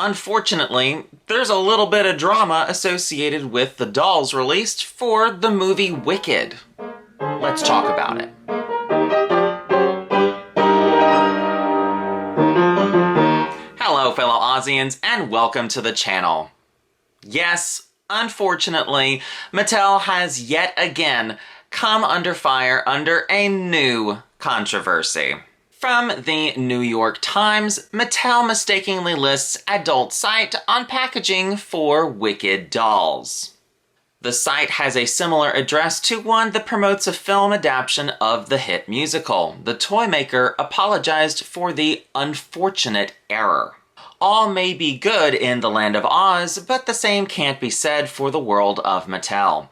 Unfortunately, there's a little bit of drama associated with the dolls released for the movie Wicked. Let's talk about it. Hello, fellow Aussians, and welcome to the channel. Yes, unfortunately, Mattel has yet again come under fire under a new controversy. From the New York Times, Mattel mistakenly lists adult site on packaging for Wicked dolls. The site has a similar address to one that promotes a film adaptation of the hit musical. The toy maker apologized for the unfortunate error. All may be good in the land of Oz, but the same can't be said for the world of Mattel.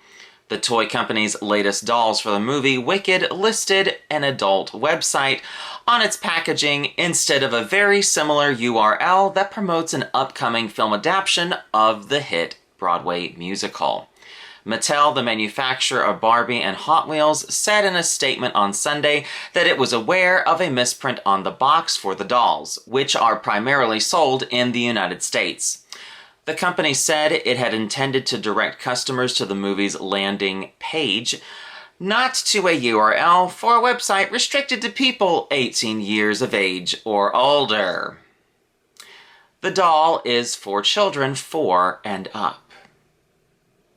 The toy company's latest dolls for the movie Wicked listed an adult website on its packaging instead of a very similar URL that promotes an upcoming film adaptation of the hit Broadway musical. Mattel, the manufacturer of Barbie and Hot Wheels, said in a statement on Sunday that it was aware of a misprint on the box for the dolls, which are primarily sold in the United States. The company said it had intended to direct customers to the movie's landing page, not to a URL for a website restricted to people 18 years of age or older. The doll is for children 4 and up.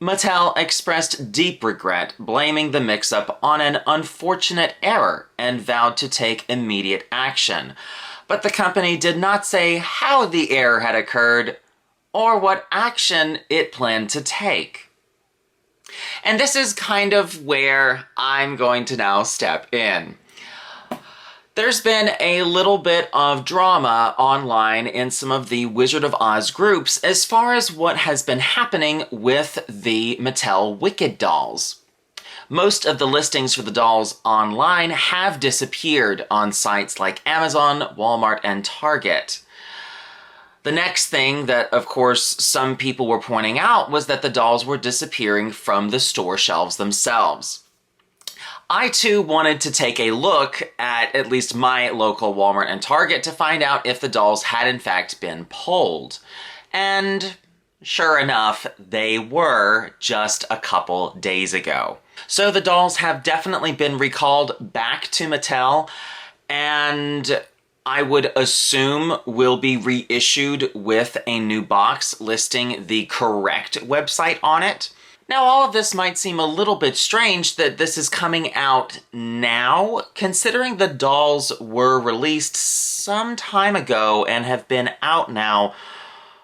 Mattel expressed deep regret, blaming the mix-up on an unfortunate error and vowed to take immediate action. But the company did not say how the error had occurred or what action it planned to take. And this is kind of where I'm going to now step in. There's been a little bit of drama online in some of the Wizard of Oz groups as far as what has been happening with the Mattel Wicked dolls. Most of the listings for the dolls online have disappeared on sites like Amazon, Walmart, and Target. The next thing that, of course, some people were pointing out was that the dolls were disappearing from the store shelves themselves. I too wanted to take a look at least my local Walmart and Target to find out if the dolls had in fact been pulled. And sure enough, they were just a couple days ago. So the dolls have definitely been recalled back to Mattel, and I would assume will be reissued with a new box listing the correct website on it. Now, all of this might seem a little bit strange that this is coming out now, considering the dolls were released some time ago and have been out now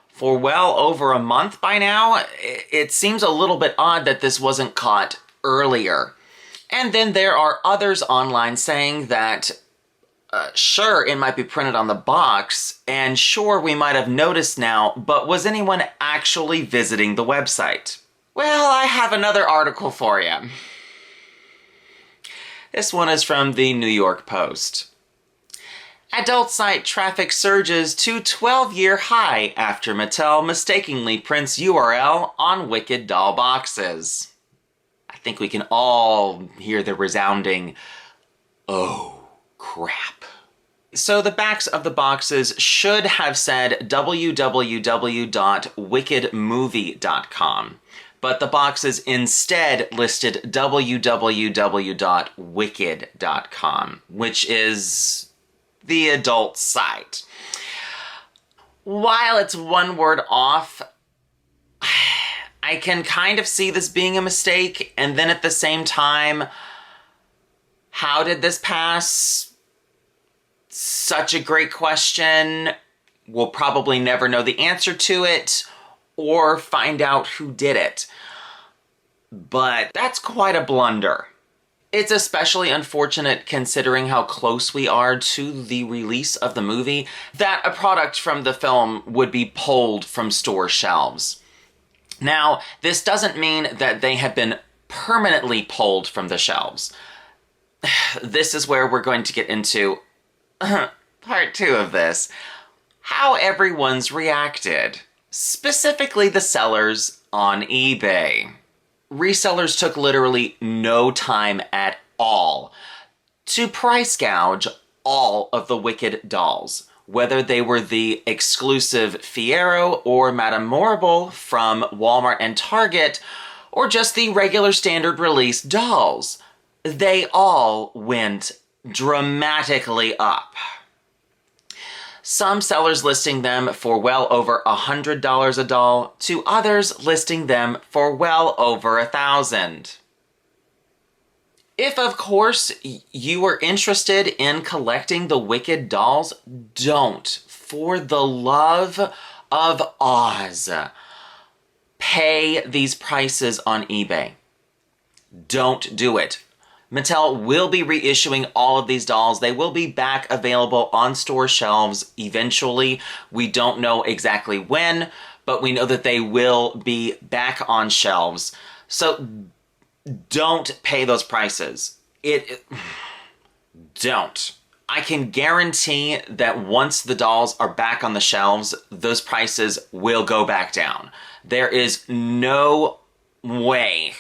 for well over a month by now. It seems a little bit odd that this wasn't caught earlier. And then there are others online saying that sure, it might be printed on the box, and sure, we might have noticed now, but was anyone actually visiting the website? Well, I have another article for you. This one is from the New York Post. Adult site traffic surges to 12-year high after Mattel mistakenly prints URL on Wicked doll boxes. I think we can all hear the resounding, oh crap. So the backs of the boxes should have said www.wickedmovie.com, but the boxes instead listed www.wicked.com, which is the adult site. While it's one word off, I can kind of see this being a mistake, and then at the same time, how did this pass? Such a great question. We'll probably never know the answer to it or find out who did it. But that's quite a blunder. It's especially unfortunate considering how close we are to the release of the movie that a product from the film would be pulled from store shelves. Now, this doesn't mean that they have been permanently pulled from the shelves. This is where we're going to get into part 2 of this. How everyone's reacted. Specifically the sellers on eBay. Resellers took literally no time at all to price gouge all of the Wicked dolls, whether they were the exclusive Fiero or Madame Morrible from Walmart and Target, or just the regular standard release dolls. They all went dramatically up. Some sellers listing them for well over $100 a doll, to others listing them for well over $1,000. If, of course, you are interested in collecting the Wicked dolls, don't, for the love of Oz, pay these prices on eBay. Don't do it. Mattel will be reissuing all of these dolls. They will be back available on store shelves eventually. We don't know exactly when, but we know that they will be back on shelves. So don't pay those prices. Don't. I can guarantee that once the dolls are back on the shelves, those prices will go back down. There is no way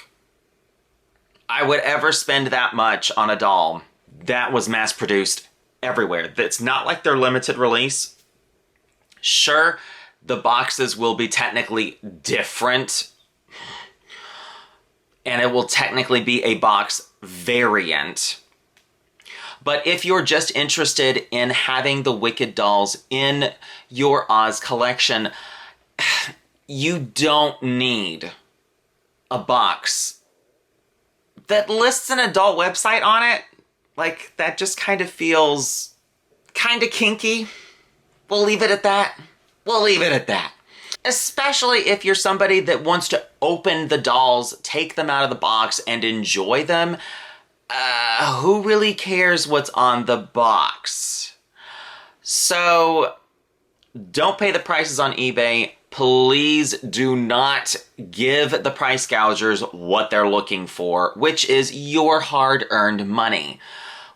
I would ever spend that much on a doll that was mass-produced everywhere. It's not like they're limited release. Sure, the boxes will be technically different, and it will technically be a box variant. But if you're just interested in having the Wicked dolls in your Oz collection, you don't need a box that lists an adult website on it. Like, that just kind of feels kind of kinky. We'll leave it at that. We'll leave it at that. Especially if you're somebody that wants to open the dolls, take them out of the box, and enjoy them. Who really cares what's on the box? So, don't pay the prices on eBay. Please do not give the price gougers what they're looking for, which is your hard-earned money.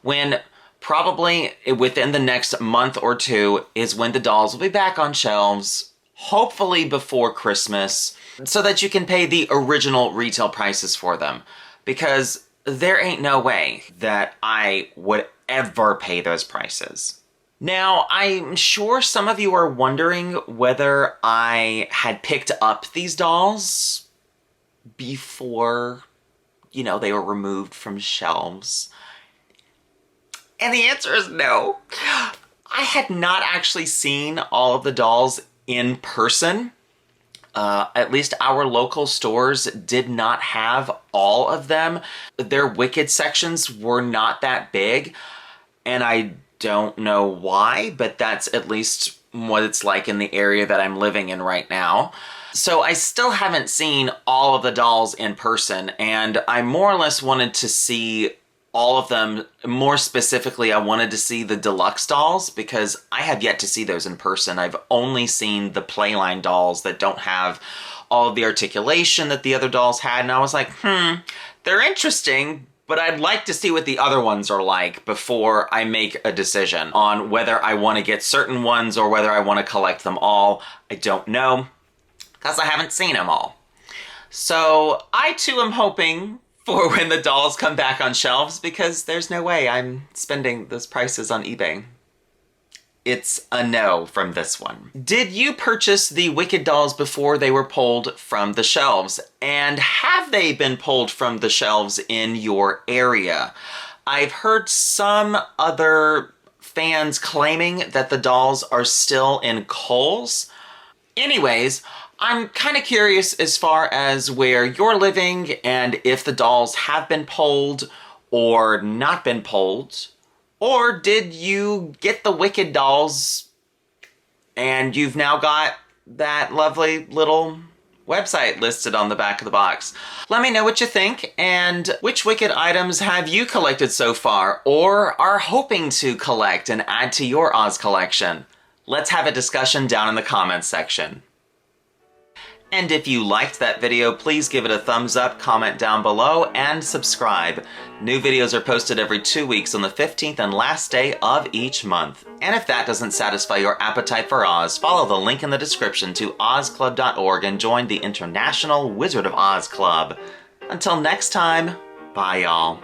When probably within the next month or two is when the dolls will be back on shelves, hopefully before Christmas, so that you can pay the original retail prices for them. Because there ain't no way that I would ever pay those prices. Now, I'm sure some of you are wondering whether I had picked up these dolls before, they were removed from shelves. And the answer is no. I had not actually seen all of the dolls in person. At least our local stores did not have all of them. Their Wicked sections were not that big, and I don't know why, but that's at least what it's like in the area that I'm living in right now. So I still haven't seen all of the dolls in person, and I more or less wanted to see all of them. More specifically, I wanted to see the deluxe dolls because I have yet to see those in person. I've only seen the Playline dolls that don't have all of the articulation that the other dolls had, and I was like, they're interesting, but I'd like to see what the other ones are like before I make a decision on whether I want to get certain ones or whether I want to collect them all. I don't know, because I haven't seen them all. So I too am hoping for when the dolls come back on shelves, because there's no way I'm spending those prices on eBay. It's a no from this one. Did you purchase the Wicked dolls before they were pulled from the shelves? And have they been pulled from the shelves in your area? I've heard some other fans claiming that the dolls are still in Kohl's. Anyways, I'm kind of curious as far as where you're living and if the dolls have been pulled or not been pulled. Or did you get the Wicked dolls and you've now got that lovely little website listed on the back of the box? Let me know what you think, and which Wicked items have you collected so far or are hoping to collect and add to your Oz collection? Let's have a discussion down in the comments section. And if you liked that video, please give it a thumbs up, comment down below, and subscribe. New videos are posted every 2 weeks on the 15th and last day of each month. And if that doesn't satisfy your appetite for Oz, follow the link in the description to ozclub.org and join the International Wizard of Oz Club. Until next time, bye y'all.